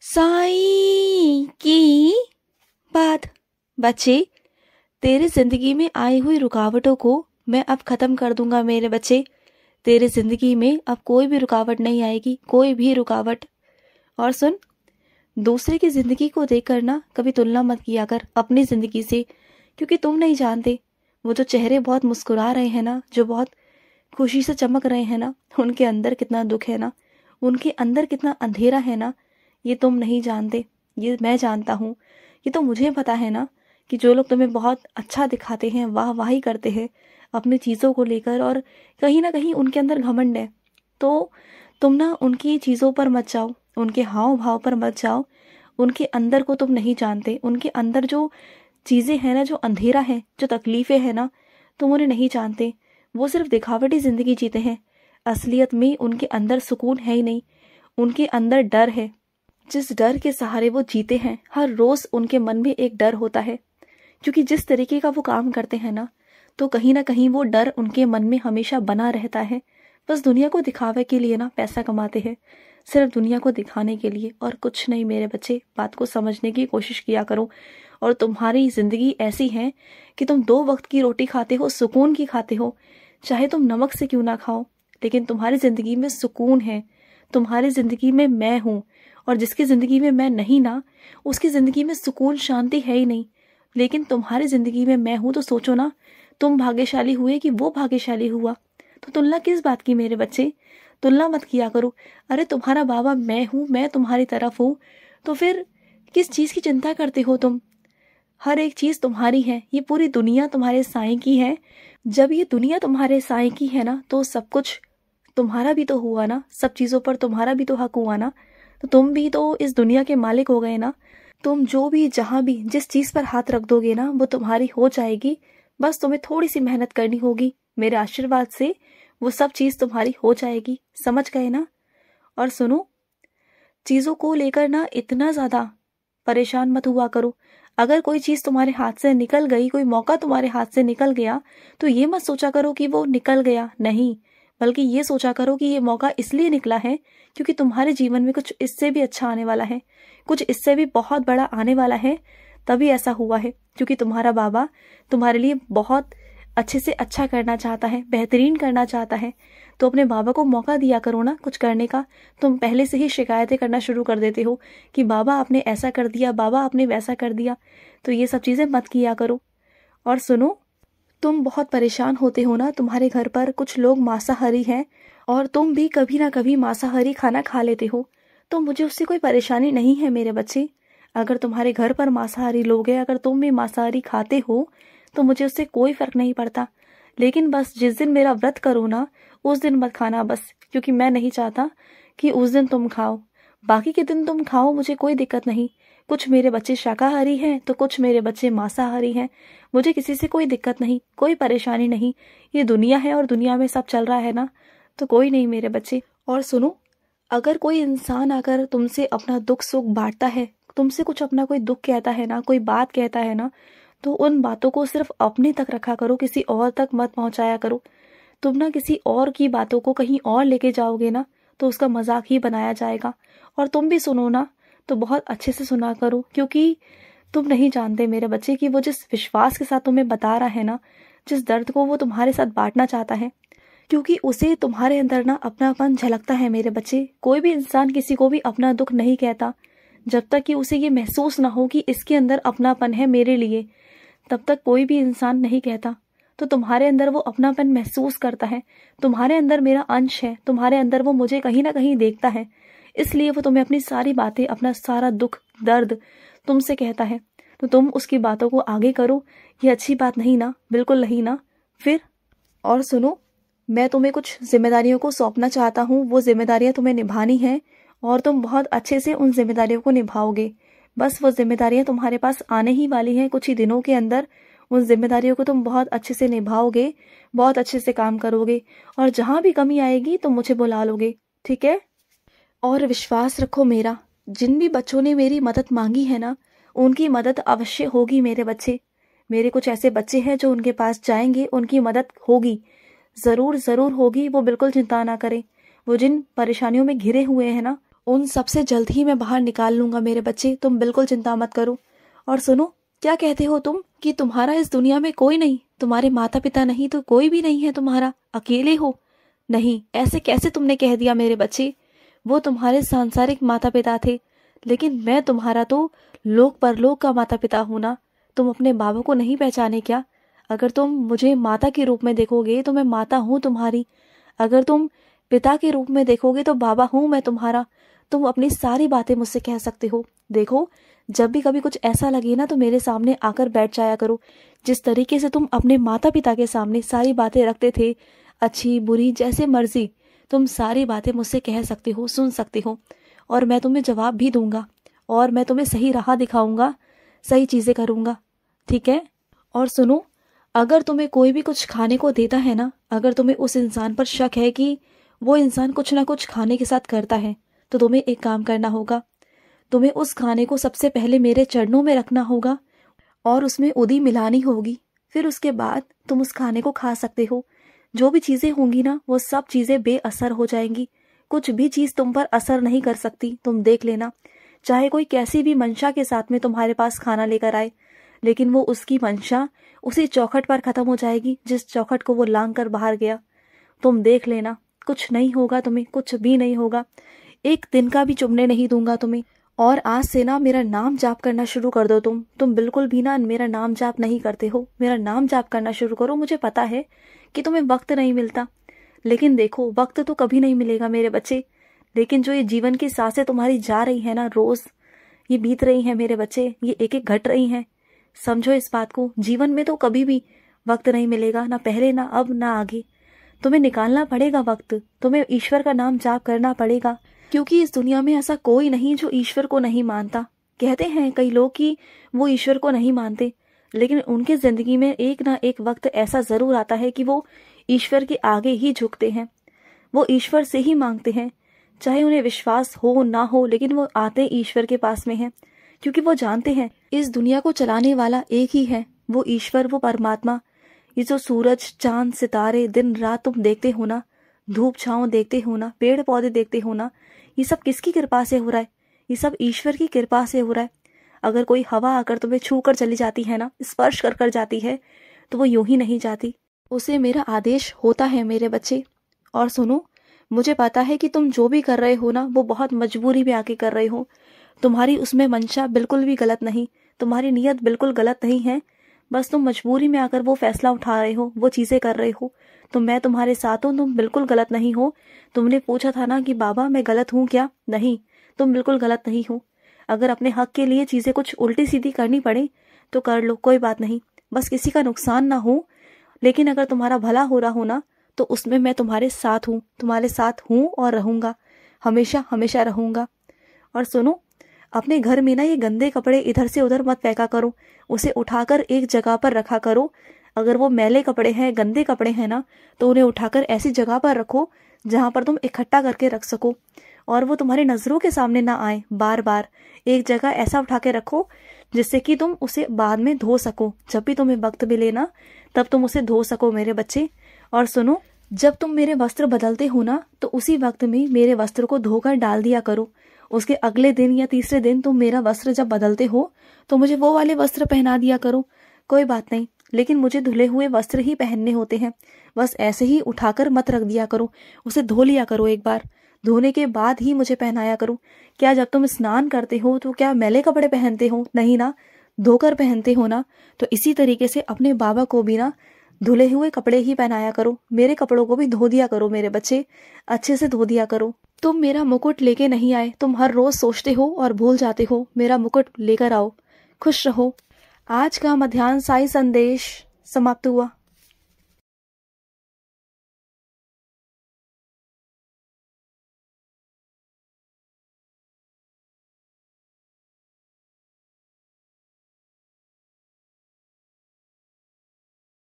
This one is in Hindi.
साईं की बात। बच्चे, तेरे जिंदगी में आई हुई रुकावटों को मैं अब खत्म कर दूंगा मेरे बच्चे। तेरे जिंदगी में अब कोई भी रुकावट नहीं आएगी, कोई भी रुकावट। और सुन, दूसरे की जिंदगी को देखकर ना कभी तुलना मत किया कर अपनी जिंदगी से, क्योंकि तुम नहीं जानते वो जो चेहरे बहुत मुस्कुरा रहे हैं ना, जो बहुत खुशी से चमक रहे हैं ना, उनके अंदर कितना दुख है ना, उनके अंदर कितना अंधेरा है ना, ये तुम नहीं जानते, ये मैं जानता हूँ। ये तो मुझे पता है ना कि जो लोग तुम्हें बहुत अच्छा दिखाते हैं, वाह वाही करते हैं अपनी चीज़ों को लेकर, और कहीं ना कहीं उनके अंदर घमंड है, तो तुम ना उनकी चीज़ों पर मत जाओ, उनके हाव भाव पर मत जाओ। उनके अंदर को तुम नहीं जानते, उनके अंदर जो चीज़ें हैं ना, जो अंधेरा है, जो तकलीफ़ें हैं ना, तुम उन्हें नहीं जानते। वो सिर्फ दिखावटी ज़िंदगी जीते हैं, असलियत में उनके अंदर सुकून है ही नहीं। उनके अंदर डर है, जिस डर के सहारे वो जीते हैं, हर रोज़ उनके मन में एक डर होता है, क्योंकि जिस तरीके का वो काम करते हैं ना, तो कहीं ना कहीं वो डर उनके मन में हमेशा बना रहता है। बस दुनिया को दिखावे के लिए ना पैसा कमाते हैं, सिर्फ दुनिया को दिखाने के लिए, और कुछ नहीं मेरे बच्चे। बात को समझने की कोशिश किया करो। और तुम्हारी ज़िंदगी ऐसी है कि तुम 2 वक्त की रोटी खाते हो, सुकून की खाते हो, चाहे तुम नमक से क्यों ना खाओ, लेकिन तुम्हारी ज़िंदगी में सुकून है। तुम्हारी ज़िंदगी में मैं हूँ, और जिसकी ज़िंदगी में मैं नहीं ना, उसकी ज़िंदगी में सुकून शांति है ही नहीं। लेकिन तुम्हारी ज़िंदगी में मैं हूँ, तो सोचो ना, तुम भाग्यशाली हुए कि वो भाग्यशाली हुआ। तो तुलना किस बात की मेरे बच्चे, तुलना मत किया करो। अरे तुम्हारा बाबा मैं हूँ, मैं तुम्हारी तरफ हूँ, तो फिर किस चीज़ की चिंता करते हो तुम। हर एक चीज़ तुम्हारी है, ये पूरी दुनिया तुम्हारे साईं की है। जब ये दुनिया तुम्हारे साईं की है ना, तो सब कुछ तुम्हारा भी तो हुआ ना, सब चीज़ों पर तुम्हारा भी तो हक हुआ ना, तो तुम भी तो इस दुनिया के मालिक हो गए ना। तुम जो भी, जहाँ भी, जिस चीज़ पर हाथ रख दोगे ना, वो तुम्हारी हो जाएगी। बस तुम्हें थोड़ी सी मेहनत करनी होगी, मेरे आशीर्वाद से वो सब चीज़ तुम्हारी हो जाएगी। समझ गए ना। और सुनो, चीज़ों को लेकर ना इतना ज़्यादा परेशान मत हुआ करो। अगर कोई चीज़ तुम्हारे हाथ से निकल गई, कोई मौका तुम्हारे हाथ से निकल गया, तो ये मत सोचा करो कि वो निकल गया, नहीं, बल्कि ये सोचा करो कि ये मौका इसलिए निकला है क्योंकि तुम्हारे जीवन में कुछ इससे भी अच्छा आने वाला है, कुछ इससे भी बहुत बड़ा आने वाला है। तभी ऐसा हुआ है क्योंकि तुम्हारा बाबा तुम्हारे लिए बहुत अच्छे से अच्छा करना चाहता है, बेहतरीन करना चाहता है। तो अपने बाबा को मौका दिया करो ना कुछ करने का। तुम पहले से ही शिकायतें करना शुरू कर देते हो कि बाबा आपने ऐसा कर दिया, बाबा आपने वैसा कर दिया, तो ये सब चीज़ें मत किया करो। और सुनो, तुम बहुत परेशान होते हो ना, तुम्हारे घर पर कुछ लोग मांसाहारी हैं, और तुम भी कभी ना कभी मांसाहारी खाना खा लेते हो, तो मुझे उससे कोई परेशानी नहीं है मेरे बच्चे। अगर तुम्हारे घर पर मांसाहारी लोग हैं, अगर तुम भी मांसाहारी खाते हो, तो मुझे उससे कोई फर्क नहीं पड़ता। लेकिन बस जिस दिन मेरा व्रत करो ना, उस दिन मत खाना बस, क्योंकि मैं नहीं चाहता कि उस दिन तुम खाओ। बाकी के दिन तुम खाओ, मुझे कोई दिक्कत नहीं। कुछ मेरे बच्चे शाकाहारी हैं तो कुछ मेरे बच्चे मांसाहारी हैं, मुझे किसी से कोई दिक्कत नहीं, कोई परेशानी नहीं। ये दुनिया है और दुनिया में सब चल रहा है ना, तो कोई नहीं मेरे बच्चे। और सुनो, अगर कोई इंसान आकर तुमसे अपना दुख सुख बांटता है, तुमसे कुछ अपना कोई दुख कहता है ना, कोई बात कहता है ना, तो उन बातों को सिर्फ अपने तक रखा करो, किसी और तक मत पहुंचाया करो। तुम ना किसी और की बातों को कहीं और लेके जाओगे ना, तो उसका मजाक ही बनाया जाएगा। और तुम भी सुनो ना, तो बहुत अच्छे से सुना करो, क्योंकि तुम नहीं जानते मेरे बच्चे कि वो जिस विश्वास के साथ तुम्हें बता रहा है ना, जिस दर्द को वो तुम्हारे साथ बांटना चाहता है, क्योंकि उसे तुम्हारे अंदर ना अपनापन झलकता है मेरे बच्चे। कोई भी इंसान किसी को भी अपना दुख नहीं कहता जब तक कि उसे ये महसूस ना हो कि इसके अंदर अपनापन है मेरे लिए, तब तक कोई भी इंसान नहीं कहता। तो तुम्हारे अंदर वो अपनापन महसूस करता है, तुम्हारे अंदर मेरा अंश है, तुम्हारे अंदर वो मुझे कहीं ना कहीं देखता है, इसलिए वो तुम्हें अपनी सारी बातें, अपना सारा दुख दर्द तुमसे कहता है। तो तुम उसकी बातों को आगे करो। ये अच्छी बात नहीं ना, बिल्कुल नहीं ना फिर। और सुनो, मैं तुम्हें कुछ जिम्मेदारियों को सौंपना चाहता हूँ, वो जिम्मेदारियाँ तुम्हें निभानी हैं, और तुम बहुत अच्छे से उन जिम्मेदारियों को निभाओगे। बस वो जिम्मेदारियाँ तुम्हारे पास आने ही वाली हैं कुछ ही दिनों के अंदर। उन जिम्मेदारियों को तुम बहुत अच्छे से निभाओगे, बहुत अच्छे से काम करोगे, और जहाँ भी कमी आएगी तुम मुझे बुला लोगे, ठीक है। और विश्वास रखो मेरा, जिन भी बच्चों ने मेरी मदद मांगी है ना, उनकी मदद अवश्य होगी मेरे बच्चे। मेरे कुछ ऐसे बच्चे हैं जो उनके पास जाएंगे, उनकी मदद होगी, ज़रूर ज़रूर होगी। वो बिल्कुल चिंता ना करें। वो जिन परेशानियों में घिरे हुए हैं ना, उन सबसे जल्द ही मैं बाहर निकाल लूंगा मेरे बच्चे, तुम बिल्कुल चिंता मत करो। और सुनो, क्या कहते हो तुम कि तुम्हारा इस दुनिया में कोई नहीं, तुम्हारे माता पिता नहीं तो कोई भी नहीं है तुम्हारा, अकेले हो? नहीं, ऐसे कैसे तुमने कह दिया मेरे बच्चे? वो तुम्हारे सांसारिक माता पिता थे, लेकिन मैं तुम्हारा तो लोक परलोक का माता पिता हूं ना। तुम अपने बाबा को नहीं पहचाने क्या? अगर तुम मुझे माता के रूप में देखोगे तो मैं माता हूं तुम्हारी, अगर तुम पिता के रूप में देखोगे तो बाबा हूं मैं तुम्हारा। तुम अपनी सारी बातें मुझसे कह सकते हो। देखो, जब भी कभी कुछ ऐसा लगे ना तो मेरे सामने आकर बैठ जाया करो। जिस तरीके से तुम अपने माता पिता के सामने सारी बातें रखते थे, अच्छी बुरी जैसे मर्जी, तुम सारी बातें मुझसे कह सकते हो, सुन सकते हो, और मैं तुम्हें जवाब भी दूंगा, और मैं तुम्हें सही राह दिखाऊंगा, सही चीजें करूंगा, ठीक है? और सुनो, अगर तुम्हें कोई भी कुछ खाने को देता है ना, अगर तुम्हें उस इंसान पर शक है कि वो इंसान कुछ ना कुछ खाने के साथ करता है, तो तुम्हें एक काम करना होगा। तुम्हें उस खाने को सबसे पहले मेरे चरणों में रखना होगा और उसमें उदी मिलानी होगी। फिर उसके बाद तुम उस खाने को खा सकते हो। जो भी चीजें होंगी ना, वो सब चीजें बेअसर हो जाएंगी। कुछ भी चीज तुम पर असर नहीं कर सकती, तुम देख लेना। चाहे कोई कैसी भी मंशा के साथ में तुम्हारे पास खाना लेकर आए, लेकिन वो उसकी मंशा उसी चौखट पर खत्म हो जाएगी जिस चौखट को वो लांग कर बाहर गया। तुम देख लेना, कुछ नहीं होगा तुम्हें, कुछ भी नहीं होगा। एक दिन का भी चुभने नहीं दूंगा तुम्हें। और आज से ना मेरा नाम जाप करना शुरू कर दो। तुम बिल्कुल भी ना मेरा नाम जाप नहीं करते हो। मेरा नाम जाप करना शुरू करो। मुझे पता है कि तुम्हें वक्त नहीं मिलता, लेकिन देखो, वक्त तो कभी नहीं मिलेगा मेरे बच्चे। लेकिन जो ये जीवन की सांसें तुम्हारी जा रही है ना, रोज ये बीत रही है मेरे बच्चे, ये एक एक घट रही हैं। समझो इस बात को। जीवन में तो कभी भी वक्त नहीं मिलेगा, ना पहले, ना अब, ना आगे। तुम्हें निकालना पड़ेगा वक्त। तुम्हें ईश्वर का नाम जाप करना पड़ेगा, क्योंकि इस दुनिया में ऐसा कोई नहीं जो ईश्वर को नहीं मानता। कहते हैं कई लोग कि वो ईश्वर को नहीं मानते, लेकिन उनकी जिंदगी में एक ना एक वक्त ऐसा जरूर आता है कि वो ईश्वर के आगे ही झुकते हैं। वो ईश्वर से ही मांगते हैं, चाहे उन्हें विश्वास हो ना हो, लेकिन वो आते ईश्वर के पास में हैं, क्योंकि वो जानते हैं इस दुनिया को चलाने वाला एक ही है, वो ईश्वर, वो परमात्मा। ये जो सूरज, चांद, सितारे दिन रात तुम देखते हो ना, धूप छांव देखते हो ना, पेड़ पौधे देखते हो ना, ये सब किसकी कृपा से हो रहा है? ये सब ईश्वर की कृपा से हो रहा है। अगर कोई हवा आकर तुम्हें छू कर चली जाती है ना, स्पर्श कर कर जाती है, तो वो यूं ही नहीं जाती, उसे मेरा आदेश होता है मेरे बच्चे। और सुनो, मुझे पता है कि तुम जो भी कर रहे हो ना, वो बहुत मजबूरी में आके कर रहे हो। तुम्हारी उसमें मंशा बिल्कुल भी गलत नहीं, तुम्हारी नीयत बिल्कुल गलत नहीं है। बस तुम मजबूरी में आकर वो फैसला उठा रहे हो, वो चीजें कर रहे हो। तो मैं तुम्हारे साथ हूँ, तुम बिल्कुल गलत नहीं हो। तुमने पूछा था ना कि बाबा मैं गलत हूँ क्या? नहीं, तुम बिल्कुल गलत नहीं हो। अगर अपने हक के लिए चीजें कुछ उल्टी सीधी करनी पड़े तो कर लो, कोई बात नहीं। बस किसी का नुकसान ना हो, लेकिन अगर तुम्हारा भला हो रहा हो ना, तो उसमें मैं तुम्हारे साथ हूँ, तुम्हारे साथ हूँ और रहूंगा, हमेशा हमेशा रहूंगा। और सुनो, अपने घर में ना ये गंदे कपड़े इधर से उधर मत फेंका करो, उसे उठाकर एक जगह पर रखा करो। अगर वो मैले कपड़े हैं, गंदे कपड़े हैं ना, तो उन्हें उठाकर ऐसी जगह पर रखो जहां पर तुम इकट्ठा करके रख सको और वो तुम्हारी नजरों के सामने ना आए। बार बार एक जगह ऐसा उठा के रखो जिससे कि तुम उसे बाद में धो सको। जब भी तुम्हें वक्त मिले ना, तब तुम उसे धो सको मेरे बच्चे। और सुनो, जब तुम मेरे वस्त्र बदलते हो ना, तो उसी वक्त में मेरे वस्त्र को धोकर डाल दिया करो। उसके अगले दिन या तीसरे दिन तुम मेरा वस्त्र जब बदलते हो तो मुझे वो वाले वस्त्र पहना दिया करो। कोई बात नहीं, लेकिन मुझे धुले हुए वस्त्र ही पहनने होते हैं। बस ऐसे ही उठाकर मत रख दिया करो, उसे धो लिया करो एक बार, धोने के बाद ही मुझे पहनाया करो। क्या जब तुम स्नान करते हो तो क्या मैले कपड़े पहनते हो? नहीं ना, धोकर पहनते हो ना। तो इसी तरीके से अपने बाबा को भी ना धुले हुए कपड़े ही पहनाया करो। मेरे कपड़ों को भी धो दिया करो मेरे बच्चे, अच्छे से धो दिया करो। तुम मेरा मुकुट लेके नहीं आए, तुम हर रोज सोचते हो और भूल जाते हो। मेरा मुकुट लेकर आओ। खुश रहो। आज का मध्याह्न साई संदेश समाप्त हुआ।